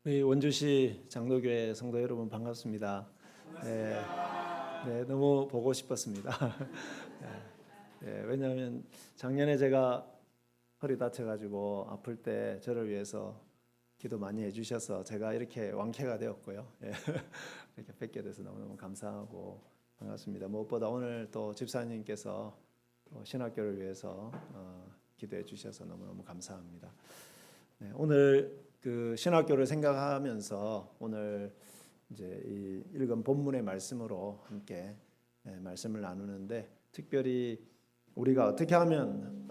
우리 원주시 장로교회 성도 여러분 반갑습니다. 네, 너무 보고 싶었습니다. 왜냐하면 작년에 제가 허리 다쳐가지고 아플 때 저를 위해서 기도 많이 해주셔서 제가 이렇게 완쾌가 되었고요. 이렇게 뵙게 돼서 너무너무 감사하고 반갑습니다. 무엇보다 오늘 또 집사님께서 신학교를 위해서 기도해 주셔서 너무너무 감사합니다. 오늘 그 신학교를 생각하면서 오늘 이제 이 읽은 본문의 말씀으로 함께 말씀을 나누는데, 특별히 우리가 어떻게 하면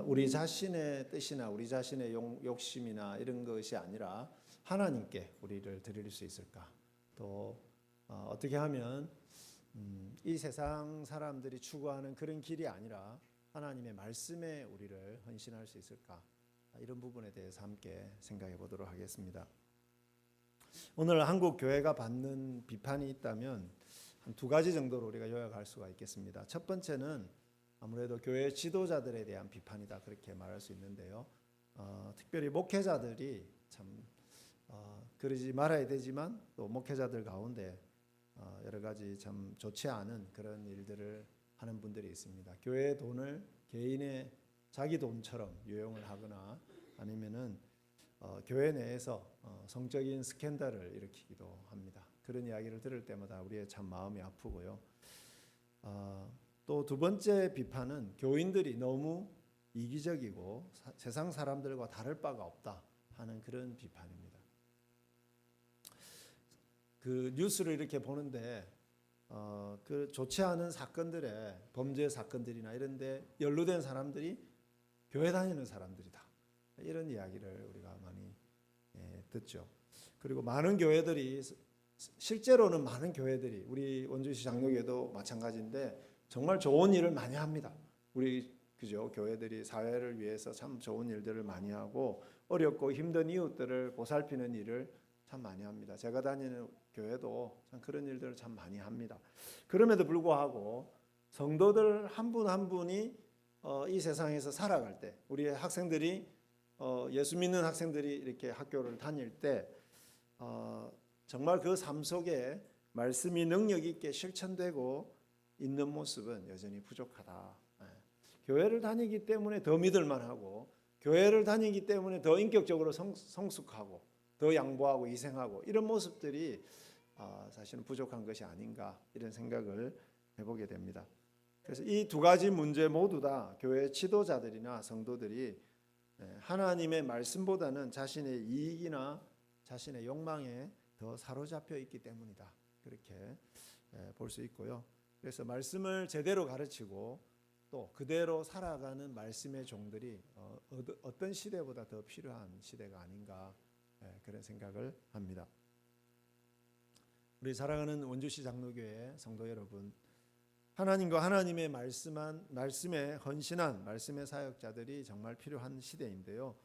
우리 자신의 뜻이나 우리 자신의 욕심이나 이런 것이 아니라 하나님께 우리를 드릴 수 있을까? 또 어떻게 하면 이 세상 사람들이 추구하는 그런 길이 아니라 하나님의 말씀에 우리를 헌신할 수 있을까? 이런 부분에 대해서 함께 생각해 보도록 하겠습니다. 오늘 한국 교회가 받는 비판이 있다면 한 두 가지 정도로 우리가 요약할 수가 있겠습니다. 첫 번째는 아무래도 교회 지도자들에 대한 비판이다, 그렇게 말할 수 있는데요. 특별히 목회자들이 참 그러지 말아야 되지만 또 목회자들 가운데 여러 가지 참 좋지 않은 그런 일들을 하는 분들이 있습니다. 교회의 돈을 개인의 자기 돈처럼 유용을 하거나 아니면은 교회 내에서 성적인 스캔들을 일으키기도 합니다. 그런 이야기를 들을 때마다 우리의 참 마음이 아프고요. 또 두 번째 비판은 교인들이 너무 이기적이고 세상 사람들과 다를 바가 없다 하는 그런 비판입니다. 그 뉴스를 이렇게 보는데 그 좋지 않은 사건들에, 범죄 사건들이나 이런 데 연루된 사람들이 교회 다니는 사람들이다, 이런 이야기를 우리가 많이 듣죠. 그리고 많은 교회들이, 실제로는 많은 교회들이, 우리 원주시 장로교회도 마찬가지인데 정말 좋은 일을 많이 합니다. 우리 그죠? 교회들이 사회를 위해서 참 좋은 일들을 많이 하고 어렵고 힘든 이웃들을 보살피는 일을 참 많이 합니다. 제가 다니는 교회도 참 그런 일들을 참 많이 합니다. 그럼에도 불구하고 성도들 한 분 한 분이 이 세상에서 살아갈 때, 우리 학생들이 예수 믿는 학생들이 이렇게 학교를 다닐 때 정말 그 삶 속에 말씀이 능력 있게 실천되고 있는 모습은 여전히 부족하다. 교회를 다니기 때문에 더 믿을만하고, 교회를 다니기 때문에 더 인격적으로 성숙하고, 더 양보하고 희생하고, 이런 모습들이 사실은 부족한 것이 아닌가, 이런 생각을 해보게 됩니다. 그래서 이 두 가지 문제 모두 다 교회 지도자들이나 성도들이 하나님의 말씀보다는 자신의 이익이나 자신의 욕망에 더 사로잡혀 있기 때문이다, 그렇게 볼 수 있고요. 그래서 말씀을 제대로 가르치고 또 그대로 살아가는 말씀의 종들이 어떤 시대보다 더 필요한 시대가 아닌가, 그런 생각을 합니다. 우리 사랑하는 원주시 장로교회 성도 여러분, 하나님과 하나님의 말씀에 헌신한 말씀의 사역자들이 정말 필요한 시대인데요.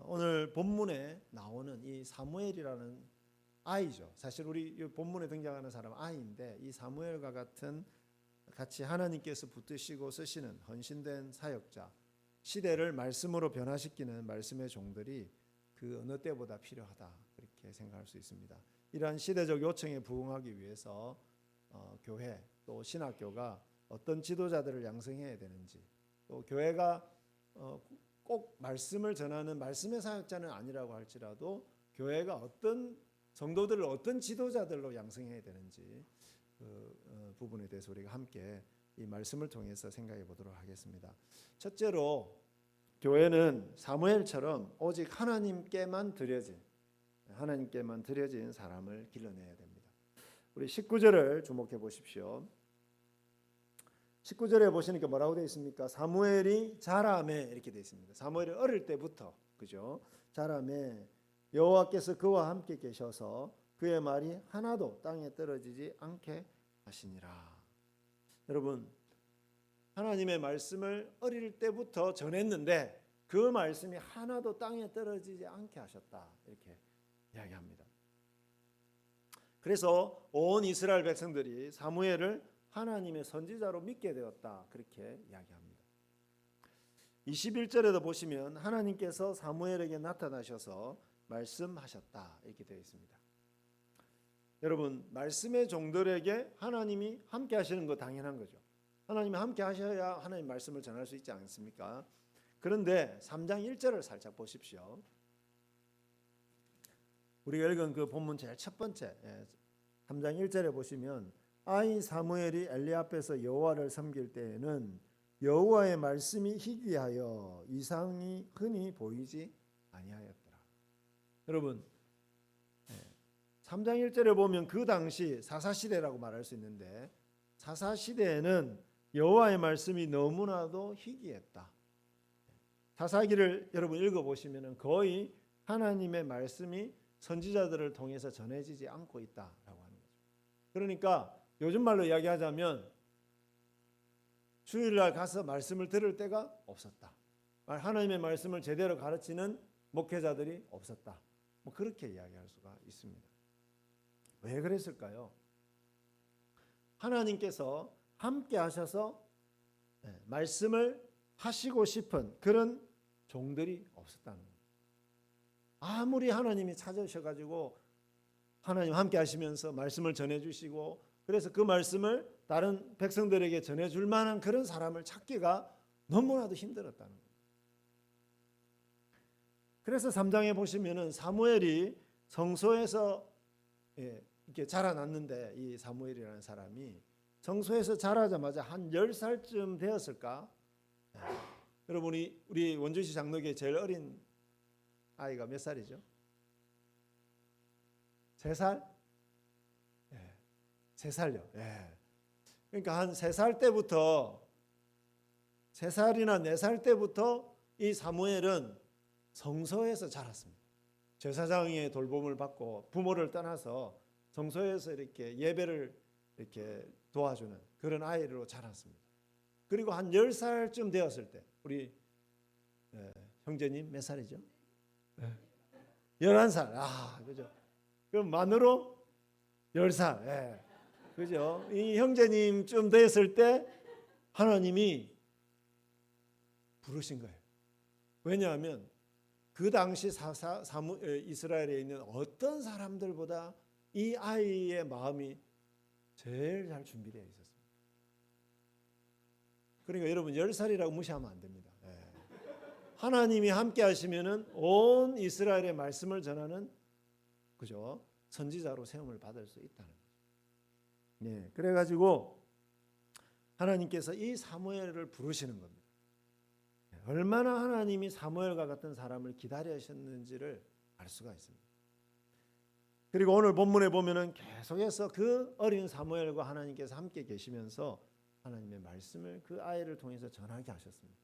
오늘 본문에 나오는 이 사무엘이라는 아이죠. 사실 우리 본문에 등장하는 사람은 아이인데, 이 사무엘과 같이 하나님께서 붙드시고 쓰시는 헌신된 사역자, 시대를 말씀으로 변화시키는 말씀의 종들이 그 어느 때보다 필요하다, 그렇게 생각할 수 있습니다. 이러한 시대적 요청에 부응하기 위해서 교회 또 신학교가 어떤 지도자들을 양성해야 되는지, 또 교회가 꼭 말씀을 전하는 말씀의 사역자는 아니라고 할지라도 교회가 어떤 성도들을 어떤 지도자들로 양성해야 되는지, 그 부분에 대해서 우리가 함께 이 말씀을 통해서 생각해 보도록 하겠습니다. 첫째로 교회는 사무엘처럼 오직 하나님께만 드려진 사람을 길러내야 됩니다. 우리 19절을 주목해 보십시오. 19절에 보시니까 뭐라고 되어 있습니까? 사무엘이 자라매, 이렇게 되어 있습니다. 사무엘이 어릴 때부터, 그죠? 자라매 여호와께서 그와 함께 계셔서 그의 말이 하나도 땅에 떨어지지 않게 하시니라. 여러분, 하나님의 말씀을 어릴 때부터 전했는데 그 말씀이 하나도 땅에 떨어지지 않게 하셨다, 이렇게 이야기합니다. 그래서 온 이스라엘 백성들이 사무엘을 하나님의 선지자로 믿게 되었다, 그렇게 이야기합니다. 21절에도 보시면 하나님께서 사무엘에게 나타나셔서 말씀하셨다 이렇게 되어 있습니다. 여러분, 말씀의 종들에게 하나님이 함께 하시는 거 당연한 거죠. 하나님이 함께 하셔야 하나님 말씀을 전할 수 있지 않습니까? 그런데 3장 1절을 살짝 보십시오. 우리가 읽은 그 본문 제일 첫 번째 3장 1절에 보시면 아이 사무엘이 엘리 앞에서 여호와를 섬길 때에는 여호와의 말씀이 희귀하여 이상이 흔히 보이지 아니하였더라. 여러분, 3장 1절에 보면 그 당시 사사시대라고 말할 수 있는데 사사시대에는 여호와의 말씀이 너무나도 희귀했다. 사사기를 여러분 읽어보시면 거의 하나님의 말씀이 선지자들을 통해서 전해지지 않고 있다라고 하는 거죠. 그러니까 요즘 말로 이야기하자면 주일날 가서 말씀을 들을 때가 없었다. 하나님의 말씀을 제대로 가르치는 목회자들이 없었다. 뭐 그렇게 이야기할 수가 있습니다. 왜 그랬을까요? 하나님께서 함께 하셔서 말씀을 하시고 싶은 그런 종들이 없었다는 거예요. 아무리 하나님이 찾으셔가지고 하나님 함께 하시면서 말씀을 전해주시고 그래서 그 말씀을 다른 백성들에게 전해줄 만한 그런 사람을 찾기가 너무나도 힘들었다는 거예요. 그래서 3장에 보시면은 사무엘이 성소에서 이렇게 자라났는데 이 사무엘이라는 사람이 성소에서 자라자마자 한 10살쯤 되었을까? 여러분 우리 원주시 장로교회 제일 어린 아이가 몇 살이죠? 3살? 3살요. 그러니까 한 3살 때부터 3살이나 4살 때부터 이 사무엘은 성소에서 자랐습니다. 제사장의 돌봄을 받고 부모를 떠나서 성소에서 이렇게 예배를 이렇게 도와주는 그런 아이로 자랐습니다. 그리고 한 10살쯤 되었을 때 우리 형제님 몇 살이죠? 11살. 그죠? 그럼 만으로 10살. 그죠? 이 형제님쯤 됐을 때 하나님이 부르신 거예요. 왜냐하면 그 당시 이스라엘에 있는 어떤 사람들보다 이 아이의 마음이 제일 잘 준비되어 있었습니다. 그러니까 여러분 10살이라고 무시하면 안 됩니다. 하나님이 함께 하시면은 온 이스라엘의 말씀을 전하는 그죠? 선지자로 세움을 받을 수 있다는 거죠. 그래가지고 하나님께서 이 사무엘을 부르시는 겁니다. 얼마나 하나님이 사무엘과 같은 사람을 기다리셨는지를 알 수가 있습니다. 그리고 오늘 본문에 보면은 계속해서 그 어린 사무엘과 하나님께서 함께 계시면서 하나님의 말씀을 그 아이를 통해서 전하게 하셨습니다.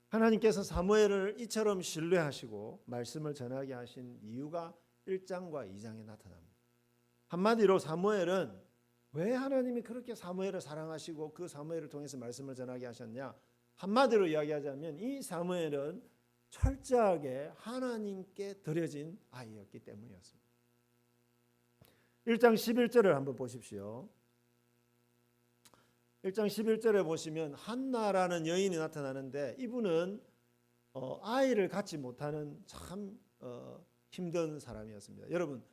하나님께서 사무엘을 이처럼 신뢰하시고 말씀을 전하게 하신 이유가 1장과 2장에 나타납니다. 한마디로 사무엘은 왜 하나님이 그렇게 사무엘을 사랑하시고 그 사무엘을 통해서 말씀을 전하게 하셨냐? 한마디로 이야기하자면 이 사무엘은 철저하게 하나님께 드려진 아이였기 때문이었습니다. 1장 11절을 한번 보십시오. 1장 11절에 보시면 한나라는 여인이 나타나는데 이분은 아이를 갖지 못하는 참 힘든 사람이었습니다. 여러분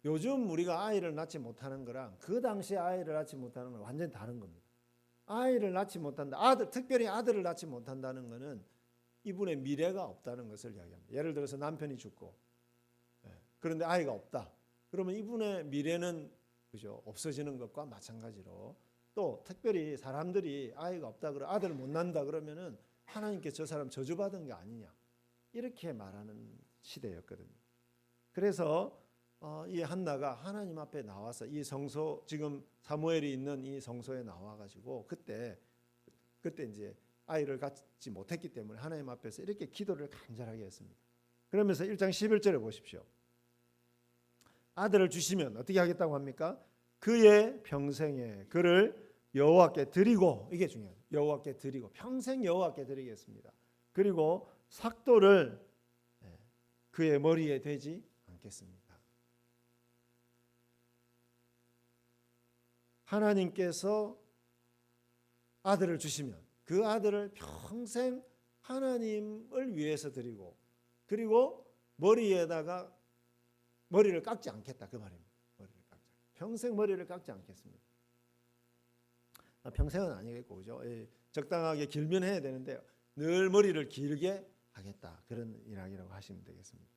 요즘 우리가 아이를 낳지 못하는 거랑 그 당시 아이를 낳지 못하는 건 완전히 다른 겁니다. 아이를 낳지 못한다. 특별히 아들을 낳지 못한다는 것은 이분의 미래가 없다는 것을 이야기합니다. 예를 들어서 남편이 죽고 그런데 아이가 없다. 그러면 이분의 미래는 그죠? 없어지는 것과 마찬가지로 또 특별히 사람들이 아이가 없다 그러 아들을 못 낳는다 그러면은 하나님께 저 사람 저주받은 게 아니냐 이렇게 말하는 시대였거든요. 그래서 이 한나가 하나님 앞에 나와서 이 성소 지금 사무엘이 있는 이 성소에 나와 가지고 그때 이제 아이를 갖지 못했기 때문에 하나님 앞에서 이렇게 기도를 간절하게 했습니다. 그러면서 1장 11절에 보십시오. 아들을 주시면 어떻게 하겠다고 합니까? 그의 평생에 그를 여호와께 드리고 이게 중요해요. 여호와께 드리고 평생 여호와께 드리겠습니다. 그리고 삭도를 그의 머리에 대지 않겠습니다. 하나님께서 아들을 주시면 그 아들을 평생 하나님을 위해서 드리고 그리고 머리에다가 머리를 깎지 않겠다 그 말입니다. 머리를 깎지 평생 머리를 깎지 않겠습니다. 평생은 아니겠고 그죠? 적당하게 길면 해야 되는데 늘 머리를 길게 하겠다 그런 이야기라고 하시면 되겠습니다.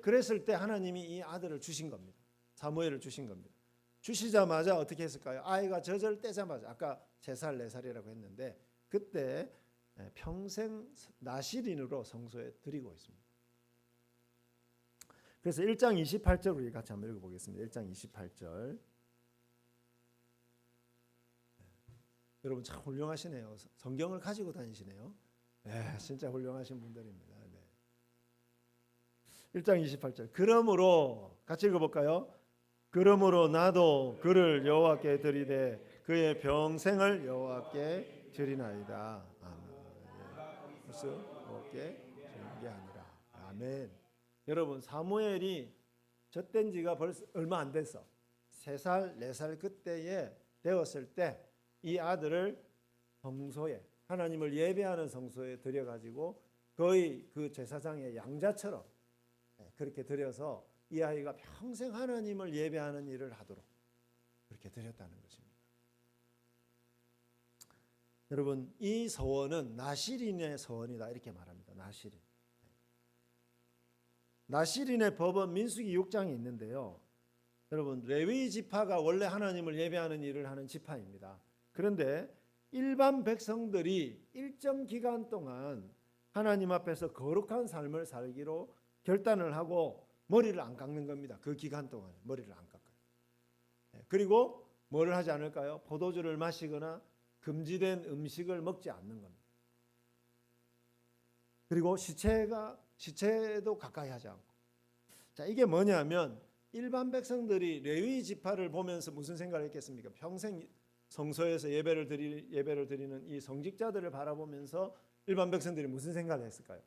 그랬을 때 하나님이 이 아들을 주신 겁니다. 사무엘을 주신 겁니다. 주시자마자 어떻게 했을까요? 아이가 젖을 떼자마자 아까 3살 4살이라고 했는데 그때 평생 나실인으로 성소에 드리고 있습니다. 그래서 1장 28절 우리 같이 한번 읽어보겠습니다. 1장 28절. 여러분 참 훌륭하시네요. 성경을 가지고 다니시네요. 네, 진짜 훌륭하신 분들입니다. 네. 1장 28절. 그러므로 같이 읽어볼까요? 그러므로 나도 그를 여호와께 드리되 그의 평생을 여호와께 드리나이다. 아멘. 무슨 여호와께 드리는 게 아니라. 아멘. 여러분 사무엘이 젖된 지가 벌써 얼마 안 됐어. 3살 4살 그때에 되었을 때 이 아들을 성소에 하나님을 예배하는 성소에 들여가지고 거의 그 제사장의 양자처럼 그렇게 들여서 이 아이가 평생 하나님을 예배하는 일을 하도록 그렇게 드렸다는 것입니다. 여러분 이 서원은 나실인의 서원이다 이렇게 말합니다. 나실인의 법은 민수기 6장에 있는데요. 여러분 레위 지파가 원래 하나님을 예배하는 일을 하는 지파입니다. 그런데 일반 백성들이 일정 기간 동안 하나님 앞에서 거룩한 삶을 살기로 결단을 하고 머리를 안 깎는 겁니다. 그 기간 동안 머리를 안 깎아요. 그리고 뭐를 하지 않을까요? 포도주를 마시거나 금지된 음식을 먹지 않는 겁니다. 그리고 시체도 가까이 하지 않고. 자, 이게 뭐냐면 일반 백성들이 레위 지파를 보면서 무슨 생각을 했겠습니까? 평생 성소에서 예배를 드리는 이 성직자들을 바라보면서 일반 백성들이 무슨 생각을 했을까요?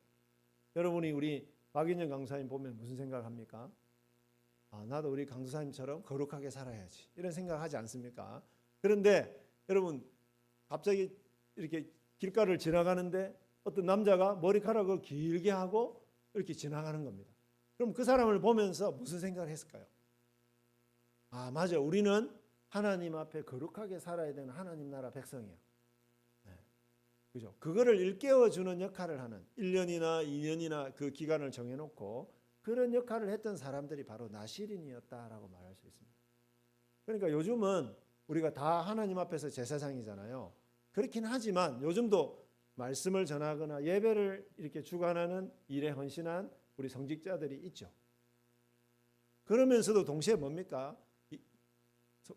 여러분이 우리 박인영 강사님 보면 무슨 생각을 합니까? 나도 우리 강사님처럼 거룩하게 살아야지 이런 생각하지 않습니까? 그런데 여러분 갑자기 이렇게 길가를 지나가는데 어떤 남자가 머리카락을 길게 하고 이렇게 지나가는 겁니다. 그럼 그 사람을 보면서 무슨 생각을 했을까요? 맞아, 우리는 하나님 앞에 거룩하게 살아야 되는 하나님 나라 백성이야. 그죠? 그거를 일깨워주는 역할을 하는 1년이나 2년이나 그 기간을 정해놓고 그런 역할을 했던 사람들이 바로 나실인이었다라고 말할 수 있습니다. 그러니까 요즘은 우리가 다 하나님 앞에서 제사장이잖아요. 그렇긴 하지만 요즘도 말씀을 전하거나 예배를 이렇게 주관하는 일에 헌신한 우리 성직자들이 있죠. 그러면서도 동시에 뭡니까?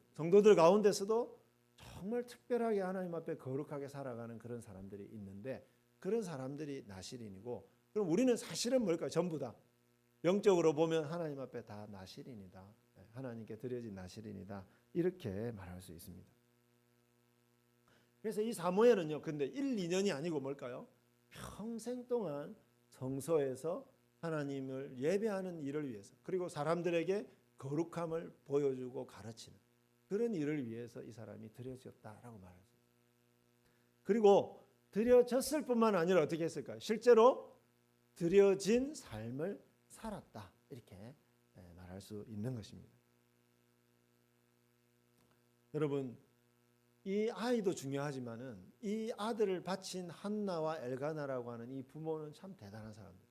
성도들 가운데서도 정말 특별하게 하나님 앞에 거룩하게 살아가는 그런 사람들이 있는데 그런 사람들이 나실인이고 그럼 우리는 사실은 뭘까요? 전부 다 영적으로 보면 하나님 앞에 다 나실인이다. 하나님께 드려진 나실인이다. 이렇게 말할 수 있습니다. 그래서 이 사무엘은요. 근데 1, 2년이 아니고 뭘까요? 평생 동안 성소에서 하나님을 예배하는 일을 위해서 그리고 사람들에게 거룩함을 보여주고 가르치는 그런 일을 위해서 이 사람이 드려졌다라고 말할 수 있습니다. 그리고 드려졌을 뿐만 아니라 어떻게 했을까요? 실제로 드려진 삶을 살았다. 이렇게 말할 수 있는 것입니다. 여러분 이 아이도 중요하지만은 이 아들을 바친 한나와 엘가나라고 하는 이 부모는 참 대단한 사람들.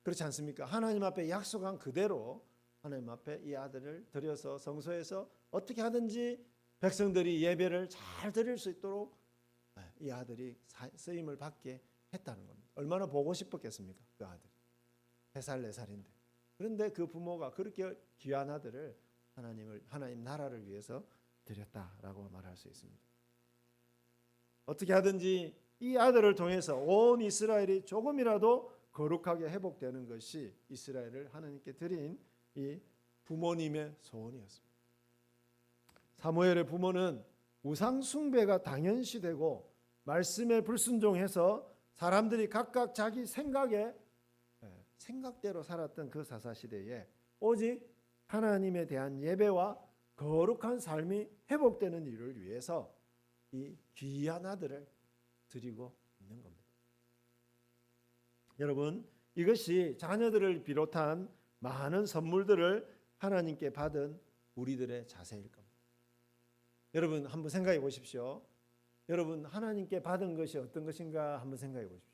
그렇지 않습니까? 하나님 앞에 약속한 그대로 하나님 앞에 이 아들을 드려서 성소에서 어떻게 하든지 백성들이 예배를 잘 드릴 수 있도록 이 아들이 쓰임을 받게 했다는 겁니다. 얼마나 보고 싶었겠습니까? 그 아들이 3살 4살인데 그런데 그 부모가 그렇게 귀한 아들을 하나님 나라를 위해서 드렸다라고 말할 수 있습니다. 어떻게 하든지 이 아들을 통해서 온 이스라엘이 조금이라도 거룩하게 회복되는 것이 이스라엘을 하나님께 드린 이 부모님의 소원이었습니다. 사무엘의 부모는 우상 숭배가 당연시되고 말씀에 불순종해서 사람들이 각각 자기 생각대로 살았던 그 사사시대에 오직 하나님에 대한 예배와 거룩한 삶이 회복되는 일을 위해서 이 귀한 아들을 드리고 있는 겁니다. 여러분 이것이 자녀들을 비롯한 많은 선물들을 하나님께 받은 우리들의 자세일 겁니다. 여러분 한번 생각해 보십시오. 여러분 하나님께 받은 것이 어떤 것인가 한번 생각해 보십시오.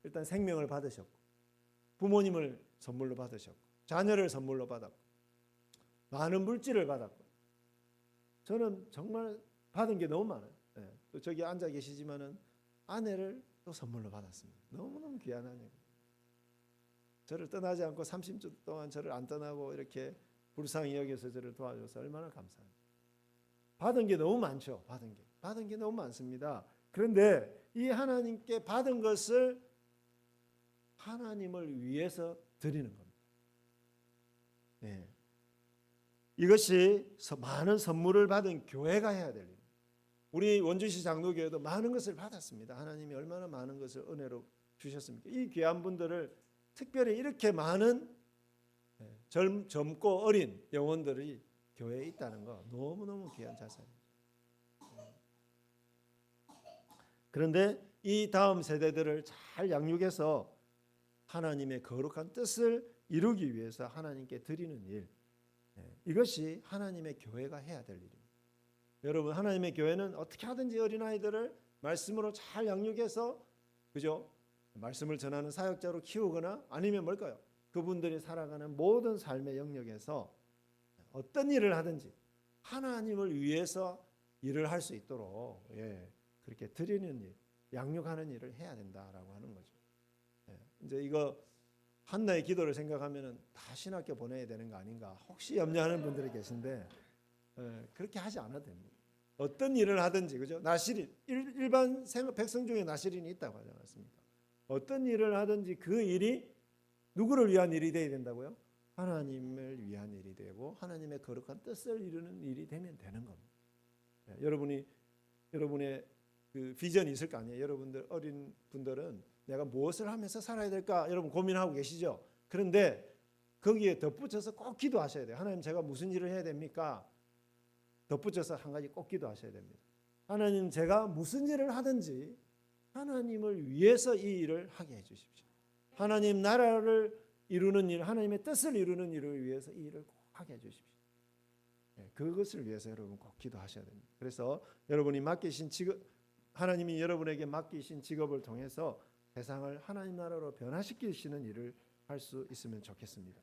일단 생명을 받으셨고, 부모님을 선물로 받으셨고, 자녀를 선물로 받았고, 많은 물질을 받았고, 저는 정말 받은 게 너무 많아요. 또 저기 앉아 계시지만은 아내를 또 선물로 받았습니다. 너무너무 귀한 아내. 저를 떠나지 않고 30년 동안 저를 안 떠나고 이렇게 불쌍히 여겨서 저를 도와줘서 얼마나 감사합니다. 받은 게 너무 많죠. 받은 게 너무 많습니다. 그런데 이 하나님께 받은 것을 하나님을 위해서 드리는 겁니다. 네. 이것이 많은 선물을 받은 교회가 해야 될 일입니다. 우리 원주시 장로교회도 많은 것을 받았습니다. 하나님이 얼마나 많은 것을 은혜로 주셨습니까? 이 귀한 분들을 특별히 이렇게 많은 젊고 어린 영혼들이 교회에 있다는 거 너무너무 귀한 자산입니다. 그런데 이 다음 세대들을 잘 양육해서 하나님의 거룩한 뜻을 이루기 위해서 하나님께 드리는 일, 이것이 하나님의 교회가 해야 될 일입니다. 여러분 하나님의 교회는 어떻게 하든지 어린아이들을 말씀으로 잘 양육해서 그죠? 말씀을 전하는 사역자로 키우거나 아니면 뭘까요? 그분들이 살아가는 모든 삶의 영역에서 어떤 일을 하든지 하나님을 위해서 일을 할 수 있도록 그렇게 드리는 일, 양육하는 일을 해야 된다라고 하는 거죠. 이제 이거 한나의 기도를 생각하면은 다 신학교 보내야 되는 거 아닌가 혹시 염려하는 분들이 계신데 그렇게 하지 않아도 됩니다. 어떤 일을 하든지 그죠? 나실인 일반 백성 중에 나실인이 있다고 하지 않았습니까? 어떤 일을 하든지 그 일이 누구를 위한 일이 되어야 된다고요? 하나님을 위한 일이 되고 하나님의 거룩한 뜻을 이루는 일이 되면 되는 겁니다. 여러분의 그 비전이 있을 거 아니에요. 여러분들 어린 분들은 내가 무엇을 하면서 살아야 될까 여러분 고민하고 계시죠. 그런데 거기에 덧붙여서 꼭 기도하셔야 돼요. 하나님 제가 무슨 일을 해야 됩니까? 덧붙여서 한 가지 꼭 기도하셔야 됩니다. 하나님 제가 무슨 일을 하든지 하나님을 위해서 이 일을 하게 해주십시오. 하나님 나라를 이루는 일, 하나님의 뜻을 이루는 일을 위해서 이 일을 꼭 하게 해주십시오. 그것을 위해서 여러분 꼭 기도하셔야 됩니다. 그래서 여러분이 맡기신 직업, 하나님이 여러분에게 맡기신 직업을 통해서 세상을 하나님 나라로 변화시키시는 일을 할 수 있으면 좋겠습니다.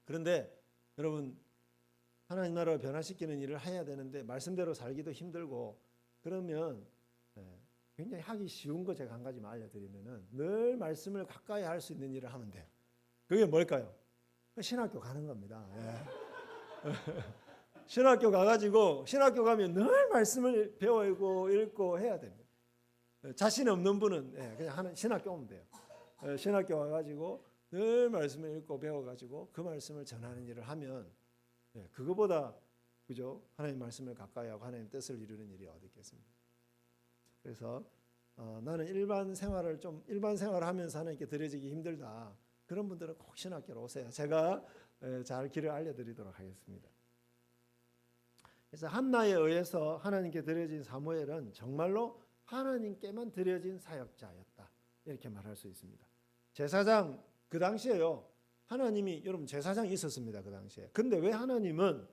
그런데 여러분 하나님 나라로 변화시키는 일을 해야 되는데 말씀대로 살기도 힘들고 그러면 굉장히 하기 쉬운 거 제가 한 가지만 알려드리면은 늘 말씀을 가까이 할 수 있는 일을 하면 돼요. 그게 뭘까요? 신학교 가는 겁니다. 신학교 가가지고 신학교 가면 늘 말씀을 배우고 읽고 해야 됩니다. 자신 없는 분은 그냥 하는 신학교 오면 돼요. 신학교 와가지고 늘 말씀을 읽고 배워가지고 그 말씀을 전하는 일을 하면 그거보다 그죠? 하나님 말씀을 가까이 하고 하나님 뜻을 이루는 일이 어디 있겠습니까? 그래서 나는 일반 생활을 하면서 하나님께 드려지기 힘들다. 그런 분들은 꼭 신학교로 오세요. 제가 잘 길을 알려드리도록 하겠습니다. 그래서 한나에 의해서 하나님께 드려진 사무엘은 정말로 하나님께만 드려진 사역자였다. 이렇게 말할 수 있습니다. 제사장 그 당시에요. 하나님이 여러분 제사장이 있었습니다. 그 당시에. 근데 왜 하나님은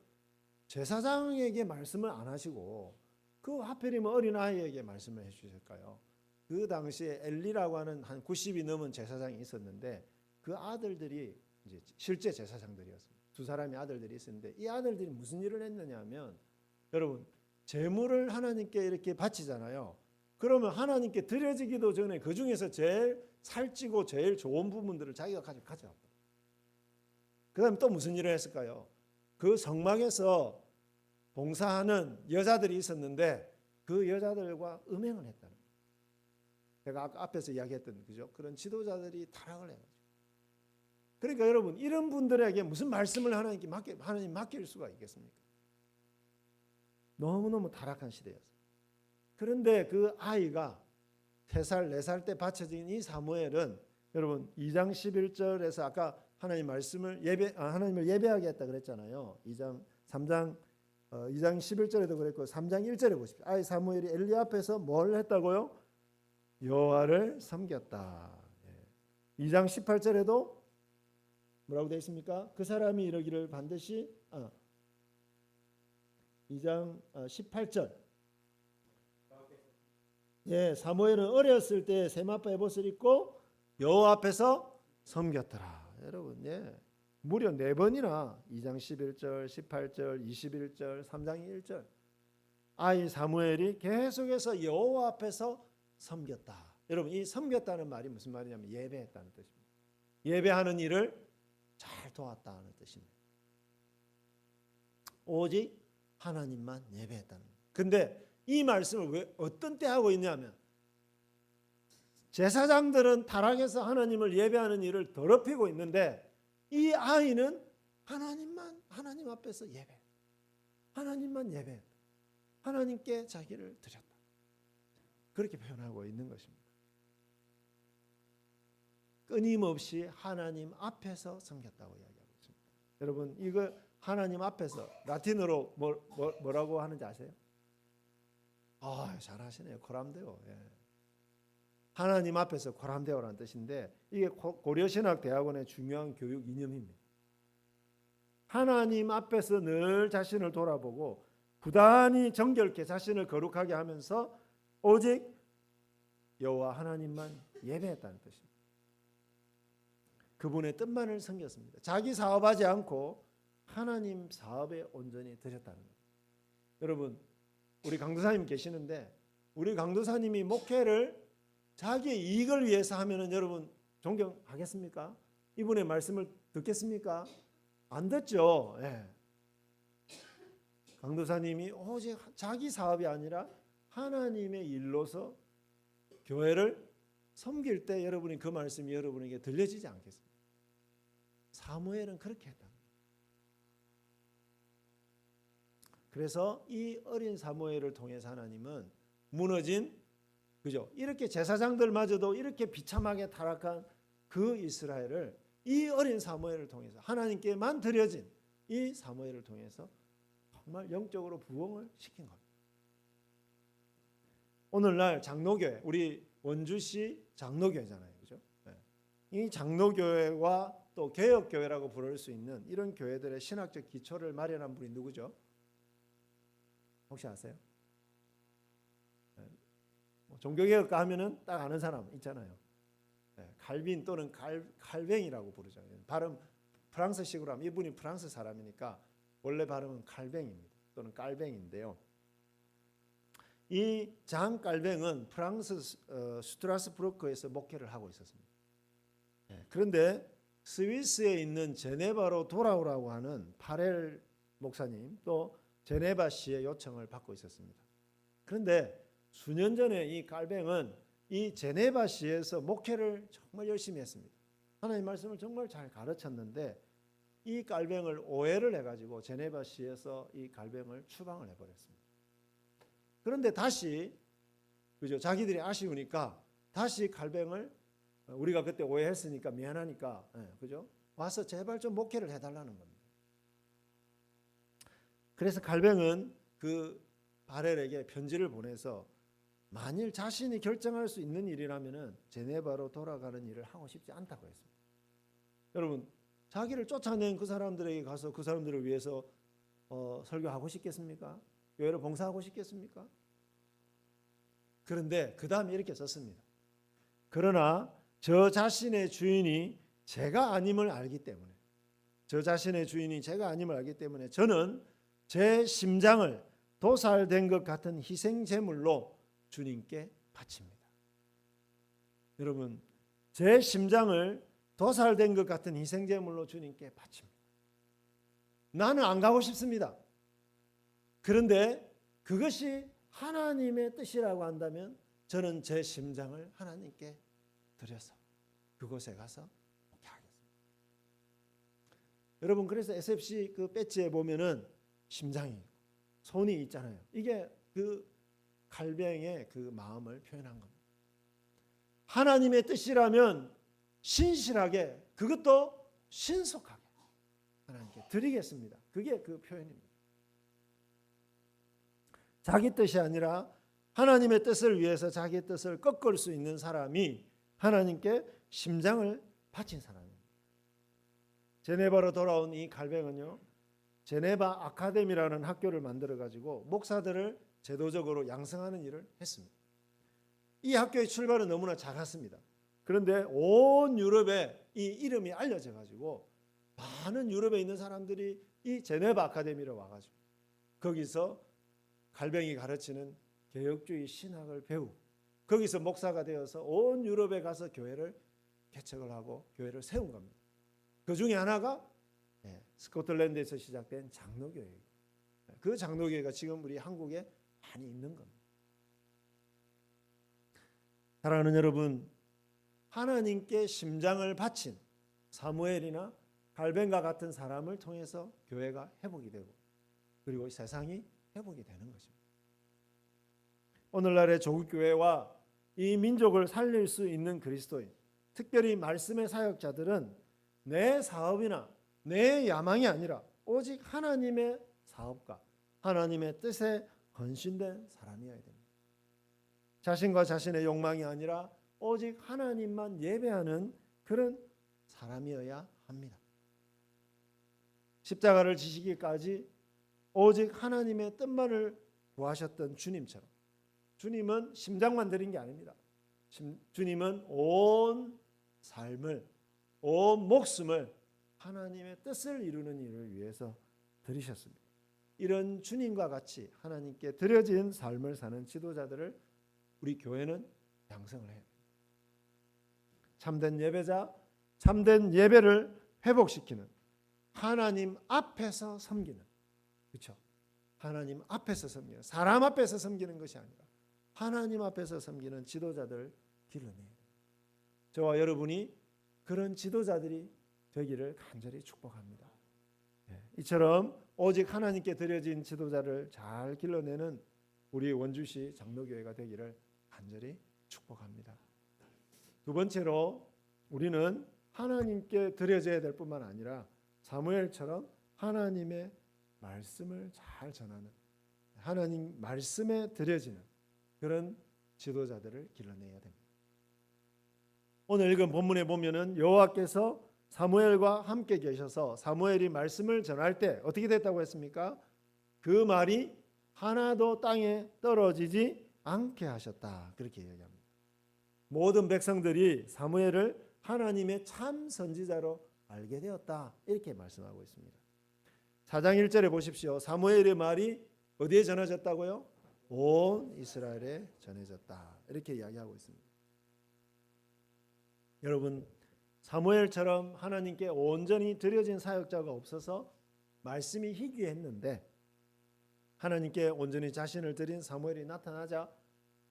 제사장에게 말씀을 안 하시고 그 하필이면 어린아이에게 말씀을 해주실까요? 그 당시에 엘리라고 하는 한 90이 넘은 제사장이 있었는데 그 아들들이 이제 실제 제사장들이었습니다. 두 사람의 아들들이 있었는데 이 아들들이 무슨 일을 했느냐 하면 여러분 제물을 하나님께 이렇게 바치잖아요. 그러면 하나님께 드려지기도 전에 그 중에서 제일 살찌고 제일 좋은 부분들을 자기가 가져갑니다. 그 다음에 또 무슨 일을 했을까요? 그 성막에서 봉사하는 여자들이 있었는데 그 여자들과 음행을 했다는 거예요. 제가 아까 앞에서 이야기했던 그죠? 그런 지도자들이 타락을 해가지고. 그러니까 여러분 이런 분들에게 무슨 말씀을 하나님 맡길 수가 있겠습니까? 너무너무 타락한 시대였어요. 그런데 그 아이가 3살, 4살 때 바쳐진 이 사무엘은 여러분 2장 11절에서 아까 하나님 말씀을 하나님을 예배하게 했다 그랬잖아요. 2장 11절에도 그랬고 3장 1절에 보십시오. 아이 사무엘이 엘리 앞에서 뭘 했다고요? 여호와를 섬겼다. 2장 18절에도 뭐라고 되어 있습니까? 그 사람이 이르기를 반드시 2장 18절. 예, 사무엘은 어렸을 때 세마포 에봇을 입고 여호와 앞에서 섬겼더라. 여러분, 예. 무려 4번이나 2장 11절, 18절, 21절, 3장 1절 아이 사무엘이 계속해서 여호와 앞에서 섬겼다. 여러분, 이 섬겼다는 말이 무슨 말이냐면 예배했다는 뜻입니다. 예배하는 일을 잘 도왔다는 뜻입니다. 오직 하나님만 예배했다는 거예요. 근데 이 말씀을 왜 어떤 때 하고 있냐면 제사장들은 타락해서 하나님을 예배하는 일을 더럽히고 있는데 이 아이는 하나님 앞에서 예배, 하나님만 예배, 하나님께 자기를 드렸다. 그렇게 표현하고 있는 것입니다. 끊임없이 하나님 앞에서 섬겼다고 이야기하고 있습니다. 여러분, 이거 하나님 앞에서 라틴어로 뭐라고 하는지 아세요? 잘하시네요. 코람데오. 예. 하나님 앞에서 코람데오라는 뜻인데 이게 고려신학대학원의 중요한 교육 이념입니다. 하나님 앞에서 늘 자신을 돌아보고 부단히 정결케 자신을 거룩하게 하면서 오직 여호와 하나님만 예배했다는 뜻입니다. 그분의 뜻만을 섬겼습니다. 자기 사업하지 않고 하나님 사업에 온전히 드렸다는 거예요. 여러분, 우리 강도사님 계시는데 우리 강도사님이 목회를 자기의 이익을 위해서 하면은 여러분 존경하겠습니까? 이분의 말씀을 듣겠습니까? 안 듣죠. 예. 강도사님이 오직 자기 사업이 아니라 하나님의 일로서 교회를 섬길 때 여러분이 그 말씀이 여러분에게 들려지지 않겠습니까? 사무엘은 그렇게 했다. 그래서 이 어린 사무엘을 통해서 하나님은 무너진, 그죠? 이렇게 제사장들마저도 이렇게 비참하게 타락한 그 이스라엘을 이 어린 사무엘을 통해서 하나님께만 드려진 이 사무엘을 통해서 정말 영적으로 부흥을 시킨 겁니다. 오늘날 장로교회, 우리 원주시 장로교회잖아요, 그죠? 이 장로교회와 또 개혁교회라고 부를 수 있는 이런 교회들의 신학적 기초를 마련한 분이 누구죠? 혹시 아세요? 종교개혁가 하면은 딱 아는 사람 있잖아요. 칼빈 또는 칼뱅이라고 부르죠. 발음 프랑스식으로 하면 이분이 프랑스 사람이니까 원래 발음은 칼뱅입니다. 또는 깔뱅인데요. 이 장 깔뱅은 프랑스 슈트라스부르크에서 목회를 하고 있었습니다. 그런데 스위스에 있는 제네바로 돌아오라고 하는 파렐 목사님 또 제네바시의 요청을 받고 있었습니다. 그런데 수년 전에 이 깔뱅은 이 제네바시에서 목회를 정말 열심히 했습니다. 하나님 말씀을 정말 잘 가르쳤는데 이 깔뱅을 오해를 해가지고 제네바시에서 이 깔뱅을 추방을 해버렸습니다. 그런데 다시 그죠? 자기들이 아쉬우니까 다시 깔뱅을 우리가 그때 오해했으니까 미안하니까 그죠? 와서 제발 좀 목회를 해달라는 겁니다. 그래서 깔뱅은 그 바렐에게 편지를 보내서 만일 자신이 결정할 수 있는 일이라면은 제네바로 돌아가는 일을 하고 싶지 않다고 했습니다. 여러분, 자기를 쫓아낸 그 사람들에게 가서 그 사람들을 위해서 설교하고 싶겠습니까? 교회를 봉사하고 싶겠습니까? 그런데 그 다음에 이렇게 썼습니다. 그러나 저 자신의 주인이 제가 아님을 알기 때문에 저는 제 심장을 도살된 것 같은 희생 제물로 주님께 바칩니다. 여러분, 제 심장을 도살된 것 같은 희생 제물로 주님께 바칩니다. 나는 안 가고 싶습니다. 그런데 그것이 하나님의 뜻이라고 한다면 저는 제 심장을 하나님께 드려서 그곳에 가서 목회하겠습니다. 여러분, 그래서 SFC 그 배지에 보면은 심장이 손이 있잖아요. 이게 그 칼뱅의 그 마음을 표현한 겁니다. 하나님의 뜻이라면 신실하게 그것도 신속하게 하나님께 드리겠습니다. 그게 그 표현입니다. 자기 뜻이 아니라 하나님의 뜻을 위해서 자기의 뜻을 꺾을 수 있는 사람이 하나님께 심장을 바친 사람입니다. 제네바로 돌아온 이 갈뱅은요, 제네바 아카데미라는 학교를 만들어 가지고 목사들을 제도적으로 양성하는 일을 했습니다. 이 학교의 출발은 너무나 작았습니다. 그런데 온 유럽에 이 이름이 알려져 가지고 많은 유럽에 있는 사람들이 이 제네바 아카데미로 와가지고 거기서 갈뱅이 가르치는 개혁주의 신학을 배우고 거기서 목사가 되어서 온 유럽에 가서 교회를 개척을 하고 교회를 세운 겁니다. 그 중에 하나가 스코틀랜드에서 시작된 장로교회예요. 그 장로교회가 지금 우리 한국에 많이 있는 겁니다. 사랑하는 여러분, 하나님께 심장을 바친 사무엘이나 갈뱅과 같은 사람을 통해서 교회가 회복이 되고 그리고 세상이 회복이 되는 것입니다. 오늘날의 조국교회와 이 민족을 살릴 수 있는 그리스도인, 특별히 말씀의 사역자들은 내 사업이나 내 야망이 아니라 오직 하나님의 사업과 하나님의 뜻에 헌신된 사람이어야 됩니다. 자신과 자신의 욕망이 아니라 오직 하나님만 예배하는 그런 사람이어야 합니다. 십자가를 지시기까지 오직 하나님의 뜻만을 구하셨던 주님처럼 주님은 심장만 드린 게 아닙니다. 주님은 온 삶을, 온 목숨을 하나님의 뜻을 이루는 일을 위해서 드리셨습니다. 이런 주님과 같이 하나님께 드려진 삶을 사는 지도자들을 우리 교회는 양성을 해요. 참된 예배자, 참된 예배를 회복시키는 하나님 앞에서 섬기는, 그렇죠? 하나님 앞에서 섬기는, 사람 앞에서 섬기는 것이 아니라 하나님 앞에서 섬기는 지도자들 길러내요. 저와 여러분이 그런 지도자들이 되기를 간절히 축복합니다. 이처럼 오직 하나님께 드려진 지도자를 잘 길러내는 우리 원주시 장로교회가 되기를 간절히 축복합니다. 두 번째로 우리는 하나님께 드려져야 될 뿐만 아니라 사무엘처럼 하나님의 말씀을 잘 전하는, 하나님 말씀에 드려지는 그런 지도자들을 길러내야 됩니다. 오늘 읽은 본문에 보면은 여호와께서 사무엘과 함께 계셔서 사무엘이 말씀을 전할 때 어떻게 됐다고 했습니까? 그 말이 하나도 땅에 떨어지지 않게 하셨다. 그렇게 이야기합니다. 모든 백성들이 사무엘을 하나님의 참 선지자로 알게 되었다. 이렇게 말씀하고 있습니다. 4장 1절에 보십시오. 사무엘의 말이 어디에 전해졌다고요? 온 이스라엘에 전해졌다. 이렇게 이야기하고 있습니다. 여러분, 사무엘처럼 하나님께 온전히 드려진 사역자가 없어서 말씀이 희귀했는데 하나님께 온전히 자신을 드린 사무엘이 나타나자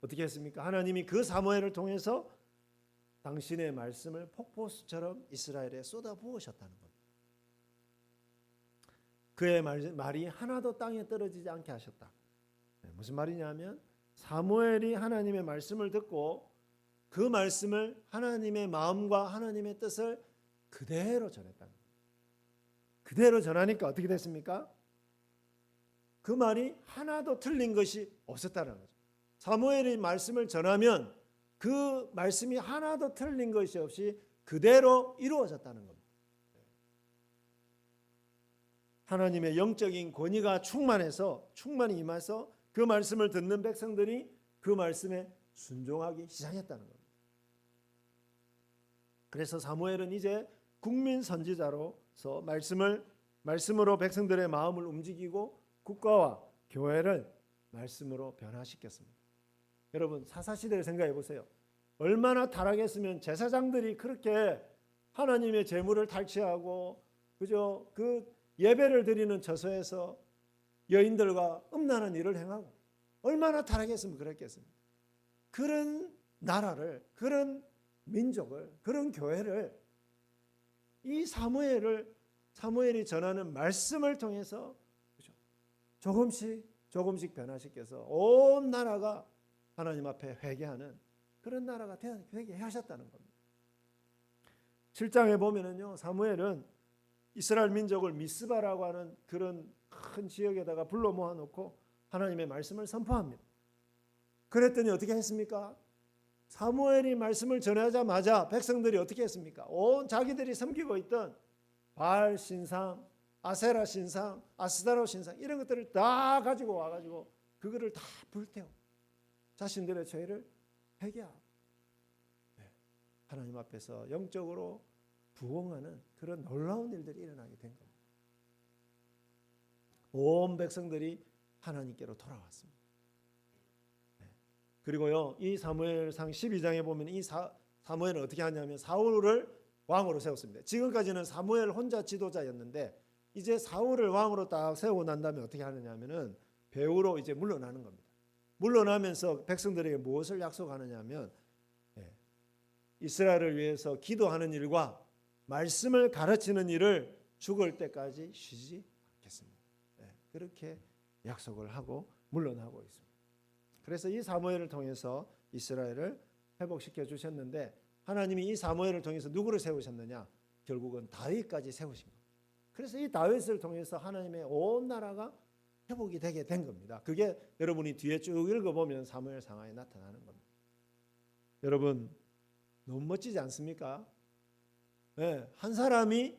어떻게 했습니까? 하나님이 그 사무엘을 통해서 당신의 말씀을 폭포수처럼 이스라엘에 쏟아부으셨다는 겁니다. 그의 말이 하나도 땅에 떨어지지 않게 하셨다. 무슨 말이냐면 사무엘이 하나님의 말씀을 듣고 그 말씀을 하나님의 마음과 하나님의 뜻을 그대로 전했다는 겁니다. 그대로 전하니까 어떻게 됐습니까? 그 말이 하나도 틀린 것이 없었다는 거죠. 사무엘이 말씀을 전하면 그 말씀이 하나도 틀린 것이 없이 그대로 이루어졌다는 겁니다. 하나님의 영적인 권위가 충만히 임해서 그 말씀을 듣는 백성들이 그 말씀에 순종하기 시작했다는 겁니다. 그래서 사무엘은 이제 국민 선지자로서 말씀으로 백성들의 마음을 움직이고 국가와 교회를 말씀으로 변화시켰습니다. 여러분, 사사시대를 생각해 보세요. 얼마나 타락했으면 제사장들이 그렇게 하나님의 제물을 탈취하고 그저 그 예배를 드리는 처소에서 여인들과 음란한 일을 행하고 얼마나 타락했으면 그랬겠습니까? 그런 나라를, 그런 민족을, 그런 교회를 이 사무엘이 전하는 말씀을 통해서 조금씩 변화시켜서 온 나라가 하나님 앞에 회개하는 그런 나라가 되게 하셨다는 겁니다. 7장에 보면은요, 사무엘은 이스라엘 민족을 미스바라고 하는 그런 큰 지역에다가 불러 모아놓고 하나님의 말씀을 선포합니다. 그랬더니 어떻게 했습니까? 사무엘이 말씀을 전하자마자 백성들이 어떻게 했습니까? 온 자기들이 섬기고 있던 바알 신상, 아세라 신상, 아스타로 신상 이런 것들을 다 가지고 와가지고 그거를 다 불태워 자신들의 죄를 회개하고 하나님 앞에서 영적으로 부흥하는 그런 놀라운 일들이 일어나게 된 겁니다. 온 백성들이 하나님께로 돌아왔습니다. 그리고요, 이 사무엘상 12장에 보면 이 사무엘은 어떻게 하냐면 사울을 왕으로 세웠습니다. 지금까지는 사무엘 혼자 지도자였는데 이제 사울을 왕으로 딱 세우고 난 다음에 어떻게 하느냐면은 배후로 이제 물러나는 겁니다. 물러나면서 백성들에게 무엇을 약속하느냐 하면 이스라엘을 위해서 기도하는 일과 말씀을 가르치는 일을 죽을 때까지 쉬지 않겠습니다. 그렇게 약속을 하고 물러나고 있습니다. 그래서 이 사무엘을 통해서 이스라엘을 회복시켜 주셨는데 하나님이 이 사무엘을 통해서 누구를 세우셨느냐? 결국은 다윗까지 세우신 겁니다. 그래서 이 다윗을 통해서 하나님의 온 나라가 회복이 되게 된 겁니다. 그게 여러분이 뒤에 쭉 읽어보면 사무엘 상하에 나타나는 겁니다. 여러분 너무 멋지지 않습니까? 네, 한 사람이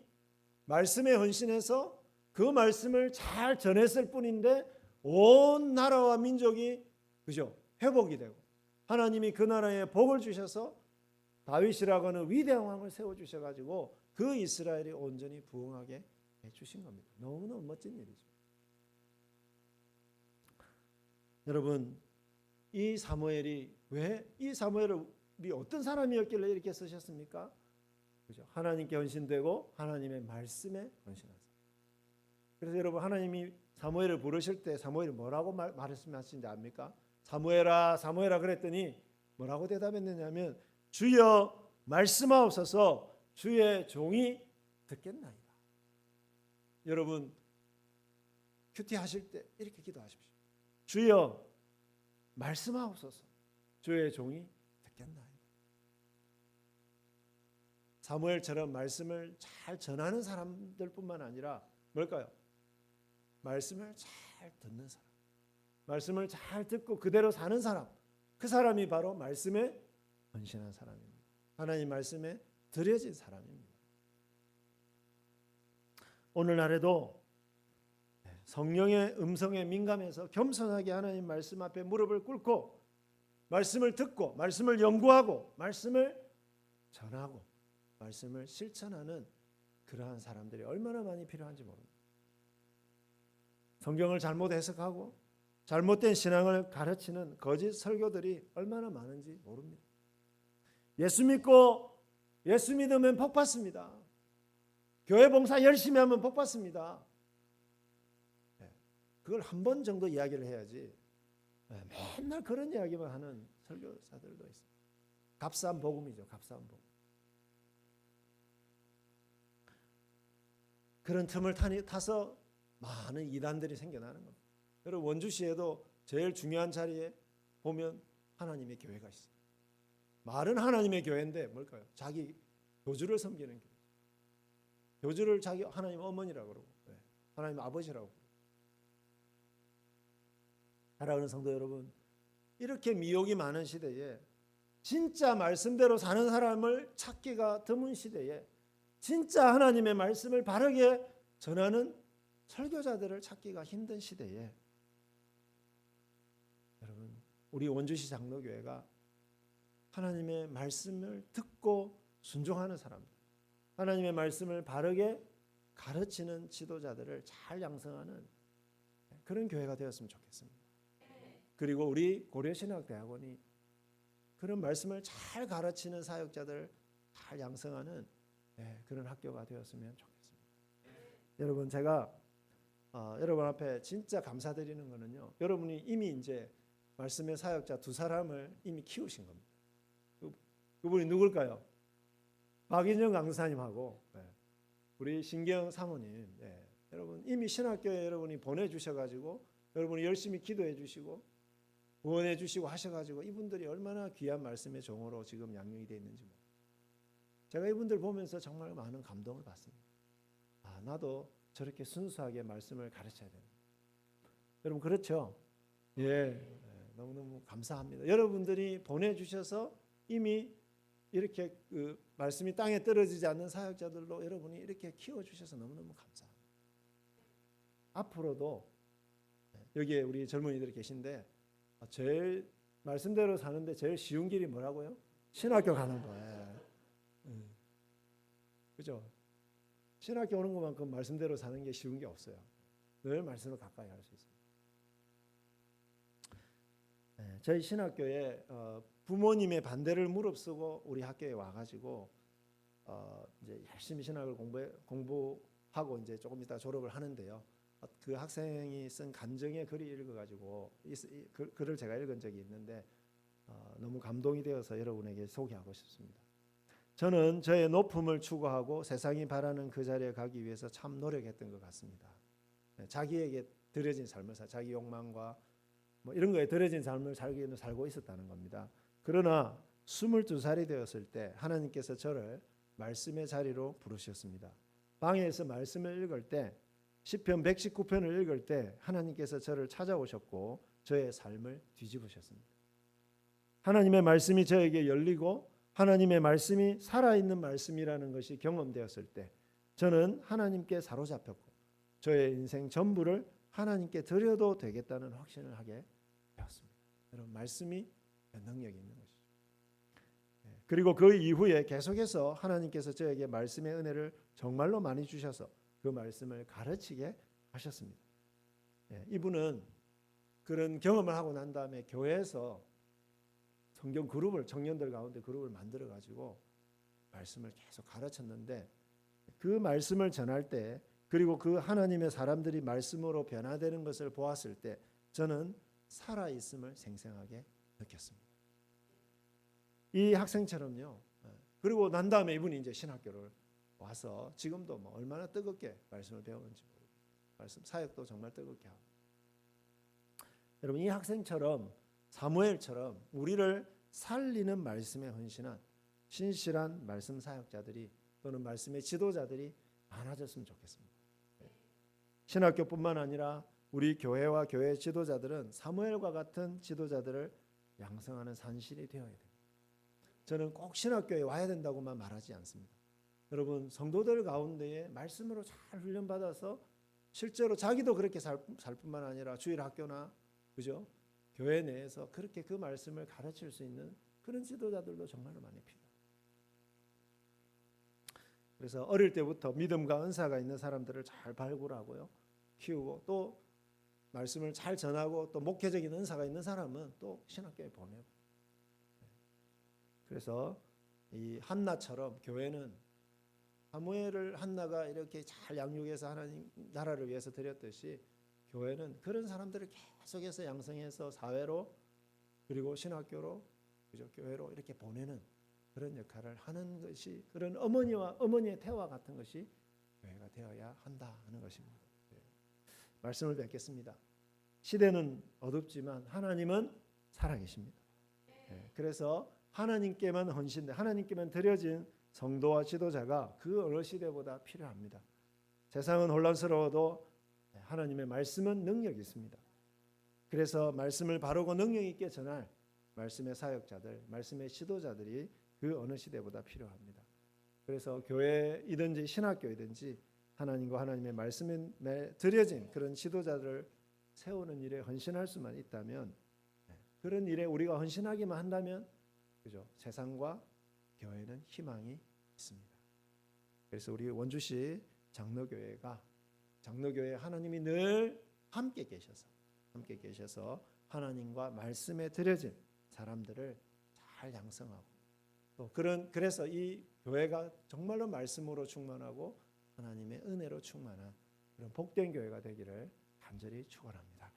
말씀에 헌신해서 그 말씀을 잘 전했을 뿐인데 온 나라와 민족이 그죠? 회복이 되고 하나님이 그 나라에 복을 주셔서 다윗이라고 하는 위대한 왕을 세워주셔가지고 그 이스라엘이 온전히 부흥하게 해주신 겁니다. 너무너무 멋진 일이죠. 여러분 이 사무엘이 왜 이 사무엘이 어떤 사람이었길래 이렇게 쓰셨습니까? 그죠? 하나님께 헌신되고 하나님의 말씀에 헌신한 사람. 그래서 여러분 하나님이 사무엘을 부르실 때 사무엘이 뭐라고 말씀하신지 압니까? 사무엘아 사무엘아 그랬더니 뭐라고 대답했느냐면 주여 말씀하옵소서 주의 종이 듣겠나이다. 여러분 큐티 하실 때 이렇게 기도하십시오. 주여 말씀하옵소서 주의 종이 듣겠나이다. 사무엘처럼 말씀을 잘 전하는 사람들뿐만 아니라 뭘까요? 말씀을 잘 듣는 사람, 말씀을 잘 듣고 그대로 사는 사람, 그 사람이 바로 말씀에 헌신한 사람입니다. 하나님 말씀에 드려진 사람입니다. 오늘날에도 성령의 음성에 민감해서 겸손하게 하나님 말씀 앞에 무릎을 꿇고 말씀을 듣고 말씀을 연구하고 말씀을 전하고 말씀을 실천하는 그러한 사람들이 얼마나 많이 필요한지 모릅니다. 성경을 잘못 해석하고 잘못된 신앙을 가르치는 거짓 설교들이 얼마나 많은지 모릅니다. 예수 믿고 예수 믿으면 복 받습니다. 교회 봉사 열심히 하면 복 받습니다. 그걸 한 번 정도 이야기를 해야지 맨날 그런 이야기만 하는 설교사들도 있습니다. 값싼 복음이죠. 값싼 복음. 그런 틈을 타서 많은 이단들이 생겨나는 겁니다. 여러분 원주시에도 제일 중요한 자리에 보면 하나님의 교회가 있어요. 말은 하나님의 교회인데 뭘까요? 자기 교주를 섬기는 교회. 교주를 자기 하나님 어머니라고 그러고 하나님 아버지라고 그러고. 사랑하는 성도 여러분, 이렇게 미혹이 많은 시대에 진짜 말씀대로 사는 사람을 찾기가 드문 시대에 진짜 하나님의 말씀을 바르게 전하는 설교자들을 찾기가 힘든 시대에 여러분 우리 원주시 장로교회가 하나님의 말씀을 듣고 순종하는 사람들, 하나님의 말씀을 바르게 가르치는 지도자들을 잘 양성하는 그런 교회가 되었으면 좋겠습니다. 그리고 우리 고려신학대학원이 그런 말씀을 잘 가르치는 사역자들을 잘 양성하는 그런 학교가 되었으면 좋겠습니다. 여러분 제가 여러분 앞에 진짜 감사드리는 거는요. 여러분이 이미 이제 말씀의 사역자 두 사람을 이미 키우신 겁니다. 그분이 누굴까요? 박인영 강사님하고 우리 신경 사모님. 여러분 이미 신학교에 여러분이 보내주셔가지고 여러분이 열심히 기도해 주시고 후원해 주시고 하셔가지고 이분들이 얼마나 귀한 말씀의 종으로 지금 양육이 되어 있는지 제가 이분들 보면서 정말 많은 감동을 받습니다. 나도 저렇게 순수하게 말씀을 가르쳐야 된다. 여러분 그렇죠? 너무너무 감사합니다. 여러분들이 보내주셔서 이미 이렇게 그 말씀이 땅에 떨어지지 않는 사역자들로 여러분이 이렇게 키워주셔서 너무너무 감사합니다. 앞으로도 여기에 우리 젊은이들이 계신데 제일 말씀대로 사는데 제일 쉬운 길이 뭐라고요? 신학교 가는 거예요. 그죠? 신학교 오는 것만큼 말씀대로 사는 게 쉬운 게 없어요. 늘 말씀을 가까이 할 수 있습니다. 저희 신학교에 부모님의 반대를 무릅쓰고 우리 학교에 와가지고 이제 열심히 신학을 공부하고 이제 조금 이따 졸업을 하는데요. 그 학생이 쓴 감정의 글을 읽어가지고 글을 제가 읽은 적이 있는데 너무 감동이 되어서 여러분에게 소개하고 싶습니다. 저는 저의 높음을 추구하고 세상이 바라는 그 자리에 가기 위해서 참 노력했던 것 같습니다. 자기에게 들여진 삶을 자기 욕망과 뭐 이런 거에 들여진 삶을 살고 있었다는 겁니다. 그러나 22살이 되었을 때 하나님께서 저를 말씀의 자리로 부르셨습니다. 방에서 말씀을 읽을 때 시편 119편을 읽을 때 하나님께서 저를 찾아오셨고 저의 삶을 뒤집으셨습니다. 하나님의 말씀이 저에게 열리고 하나님의 말씀이 살아있는 말씀이라는 것이 경험되었을 때 저는 하나님께 사로잡혔고 저의 인생 전부를 하나님께 드려도 되겠다는 확신을 하게 되었습니다. 여러분, 말씀이 능력이 있는 것이죠. 그리고 그 이후에 계속해서 하나님께서 저에게 말씀의 은혜를 정말로 많이 주셔서 그 말씀을 가르치게 하셨습니다. 이분은 그런 경험을 하고 난 다음에 교회에서 성경 그룹을 청년들 가운데 그룹을 만들어 가지고 말씀을 계속 가르쳤는데 그 말씀을 전할 때 그리고 그 하나님의 사람들이 말씀으로 변화되는 것을 보았을 때 저는 살아 있음을 생생하게 느꼈습니다. 이 학생처럼요. 그리고 난 다음에 이분이 이제 신학교를 와서 지금도 뭐 얼마나 뜨겁게 말씀을 배우는지 모르고 말씀 사역도 정말 뜨겁게 하고 여러분 이 학생처럼 사무엘처럼 우리를 살리는 말씀에 헌신한 신실한 말씀 사역자들이 또는 말씀의 지도자들이 많아졌으면 좋겠습니다. 신학교뿐만 아니라 우리 교회와 교회 지도자들은 사무엘과 같은 지도자들을 양성하는 산실이 되어야 됩니다. 저는 꼭 신학교에 와야 된다고만 말하지 않습니다. 여러분 성도들 가운데에 말씀으로 잘 훈련받아서 실제로 자기도 그렇게 살 뿐만 아니라 주일 학교나 그죠? 교회 내에서 그렇게 그 말씀을 가르칠 수 있는 그런 지도자들도 정말로 많이 필요해요. 그래서 어릴 때부터 믿음과 은사가 있는 사람들을 잘 발굴하고요. 키우고 또 말씀을 잘 전하고 또 목회적인 은사가 있는 사람은 또 신학교에 보내고 그래서 이 한나처럼 교회는 사무엘을 한나가 이렇게 잘 양육해서 하나님 나라를 위해서 드렸듯이 교회는 그런 사람들을 계속해서 양성해서 사회로 그리고 신학교로 그죠 교회로 이렇게 보내는 그런 역할을 하는 것이 그런 어머니의 태와 같은 것이 교회가 되어야 한다 하는 것입니다. 말씀을 뵙겠습니다. 시대는 어둡지만 하나님은 살아계십니다. 그래서 하나님께만 헌신돼 하나님께만 드려진 성도와 지도자가 그 어느 시대보다 필요합니다. 세상은 혼란스러워도 하나님의 말씀은 능력이 있습니다. 그래서 말씀을 바르고 능력 있게 전할 말씀의 사역자들, 말씀의 지도자들이 그 어느 시대보다 필요합니다. 그래서 교회이든지 신학교이든지 하나님과 하나님의 말씀에 드려진 그런 지도자들을 세우는 일에 헌신할 수만 있다면 그런 일에 우리가 헌신하기만 한다면 그죠? 세상과 교회는 희망이 있습니다. 그래서 우리 원주시 장로교회 하나님이 늘 함께 계셔서 하나님과 말씀에 드려진 사람들을 잘 양성하고 또 그래서 이 교회가 정말로 말씀으로 충만하고 하나님의 은혜로 충만한 그런 복된 교회가 되기를 간절히 축원합니다.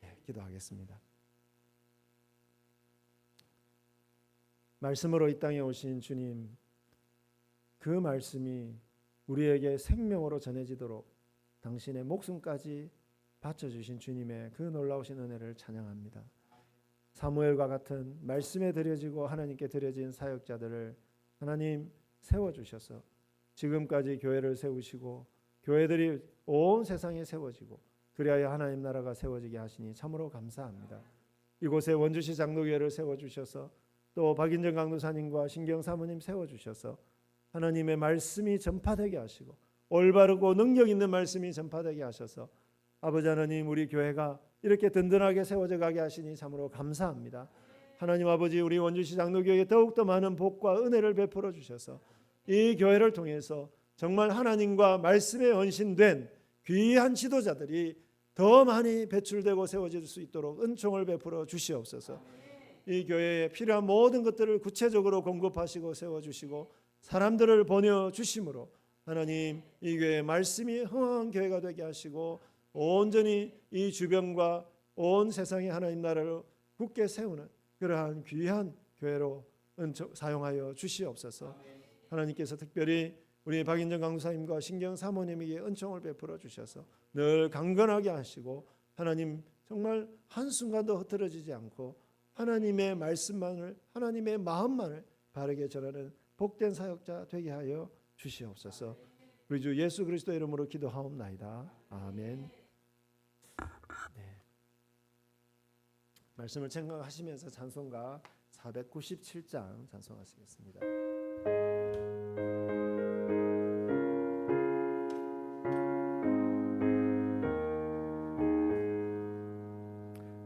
네, 기도하겠습니다. 말씀으로 이 땅에 오신 주님, 그 말씀이 우리에게 생명으로 전해지도록 당신의 목숨까지 바쳐주신 주님의 그 놀라우신 은혜를 찬양합니다. 사무엘과 같은 말씀에 드려지고 하나님께 드려진 사역자들을 하나님 세워주셔서 지금까지 교회를 세우시고 교회들이 온 세상에 세워지고 그리하여 하나님 나라가 세워지게 하시니 참으로 감사합니다. 이곳에 원주시 장로교회를 세워주셔서 또 박인정 강도사님과 신경 사모님 세워주셔서 하나님의 말씀이 전파되게 하시고 올바르고 능력 있는 말씀이 전파되게 하셔서 아버지 하나님 우리 교회가 이렇게 든든하게 세워져 가게 하시니 참으로 감사합니다. 하나님 아버지 우리 원주시 장로교회에 더욱더 많은 복과 은혜를 베풀어 주셔서 이 교회를 통해서 정말 하나님과 말씀에 언신된 귀한 지도자들이 더 많이 배출되고 세워질 수 있도록 은총을 베풀어 주시옵소서. 이 교회에 필요한 모든 것들을 구체적으로 공급하시고 세워주시고 사람들을 보내주심으로 하나님 이 교회의 말씀이 흥황한 교회가 되게 하시고 온전히 이 주변과 온 세상에 하나님 나라를 굳게 세우는 그러한 귀한 교회로 사용하여 주시옵소서. 하나님께서 특별히 우리 박인정 강사님과 신경 사모님에게 은총을 베풀어 주셔서 늘 강건하게 하시고 하나님 정말 한순간도 흐트러지지 않고 하나님의 말씀만을 하나님의 마음만을 바르게 전하는 복된 사역자 되게 하여 주시옵소서. 우리 주 예수 그리스도 이름으로 기도하옵나이다. 아멘. 네. 말씀을 생각하시면서 찬송가 497장 찬송하시겠습니다.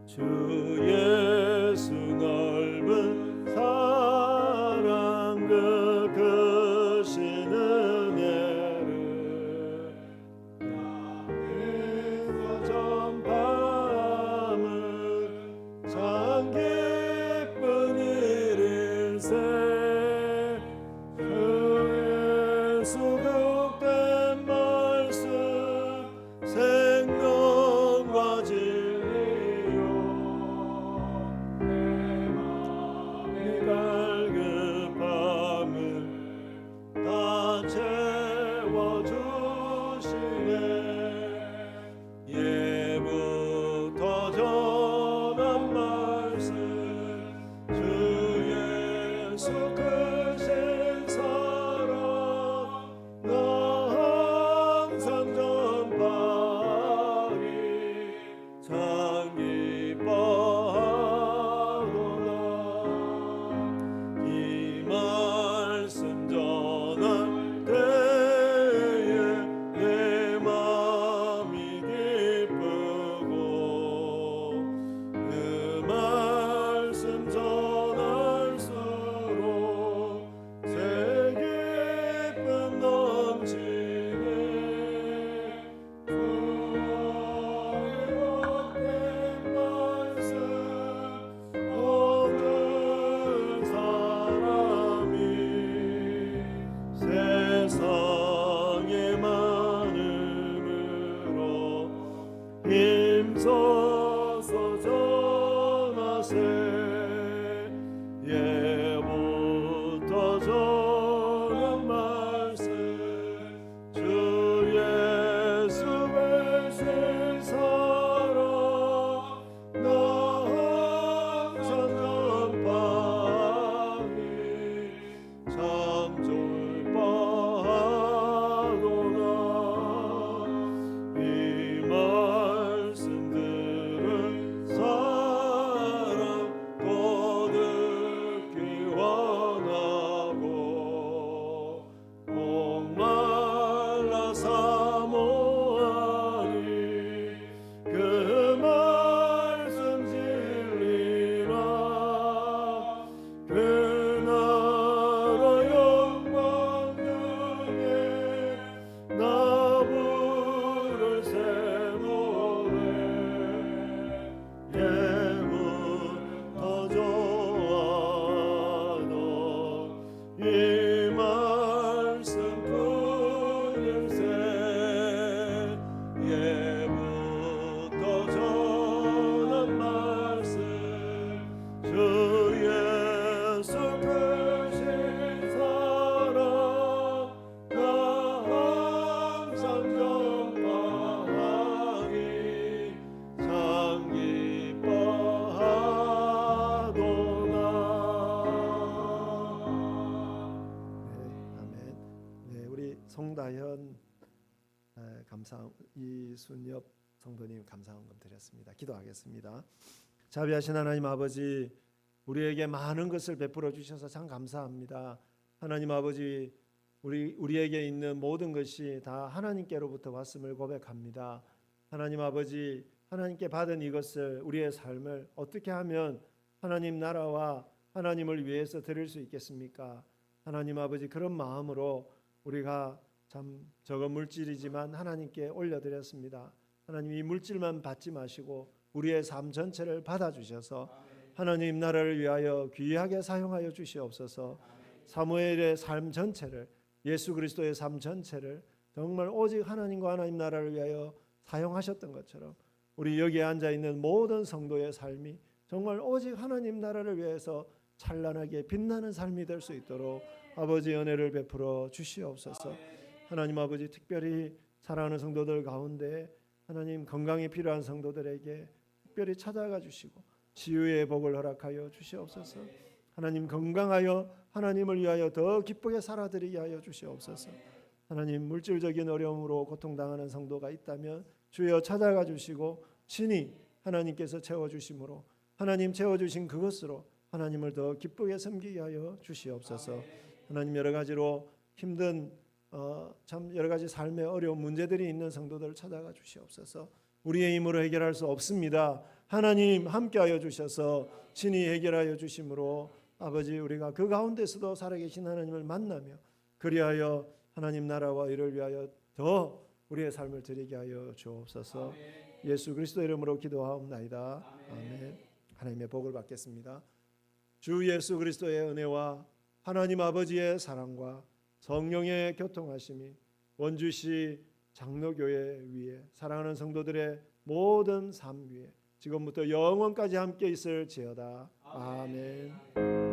주 예수 넓은 사랑 그 크신 은혜를 향해서 전파함을 참 기쁜 일일세 그 예수 복된 말씀 생명과 힘써서 전하세 예부터 전한 말씀 주 예수 배신 사랑 나 항상 전파하니 참 졸파하도다 이 말씀들을 사랑 거듭기 원하고 목말라 사모하니 그 말씀 진리라 그 나라 영광 중에 나 부를 새 노래 예부터 좋아하던 이 말씀 뿐일세 예부터 전한 말씀 주 예수 크신 사랑 나 항상 전파하기 참 기뻐하도다. 아멘. 네, 우리 송다현 감사 이순엽 성도님 감사헌금 드렸습니다. 기도하겠습니다. 자비하신 하나님 아버지, 우리에게 많은 것을 베풀어 주셔서 참 감사합니다. 하나님 아버지, 우리에게 있는 모든 것이 다 하나님께로부터 왔음을 고백합니다. 하나님 아버지, 하나님께 받은 이것을, 우리의 삶을 어떻게 하면 하나님 나라와 하나님을 위해서 드릴 수 있겠습니까? 하나님 아버지, 그런 마음으로 우리가 참 적은 물질이지만 하나님께 올려드렸습니다. 하나님, 이 물질만 받지 마시고 우리의 삶 전체를 받아주셔서 하나님 나라를 위하여 귀하게 사용하여 주시옵소서. 사무엘의 삶 전체를, 예수 그리스도의 삶 전체를 정말 오직 하나님과 하나님 나라를 위하여 사용하셨던 것처럼 우리 여기에 앉아있는 모든 성도의 삶이 정말 오직 하나님 나라를 위해서 찬란하게 빛나는 삶이 될 수 있도록 아버지 은혜를 베풀어 주시옵소서. 하나님 아버지, 특별히 사랑하는 성도들 가운데 하나님 건강이 필요한 성도들에게 특별히 찾아가 주시고 치유의 복을 허락하여 주시옵소서. 하나님 건강하여 하나님을 위하여 더 기쁘게 살아드리게 하여 주시옵소서. 하나님 물질적인 어려움으로 고통당하는 성도가 있다면 주여 찾아가 주시고 친히 하나님께서 채워주심으로 하나님 채워주신 그것으로 하나님을 더 기쁘게 섬기게 하여 주시옵소서. 하나님 여러 가지로 힘든 참 여러 가지 삶의 어려운 문제들이 있는 성도들을 찾아가 주시옵소서. 우리의 힘으로 해결할 수 없습니다. 하나님 함께하여 주셔서 친히 해결하여 주심으로 아버지, 우리가 그 가운데서도 살아계신 하나님을 만나며 그리하여 하나님 나라와 이를 위하여 더 우리의 삶을 드리게 하여 주옵소서. 예수 그리스도 이름으로 기도하옵나이다. 아멘. 하나님의 복을 받겠습니다. 주 예수 그리스도의 은혜와 하나님 아버지의 사랑과 성령의 교통하심이 원주시 장로교회 위에 사랑하는 성도들의 모든 삶 위에 지금부터 영원까지 함께 있을지어다. 아멘.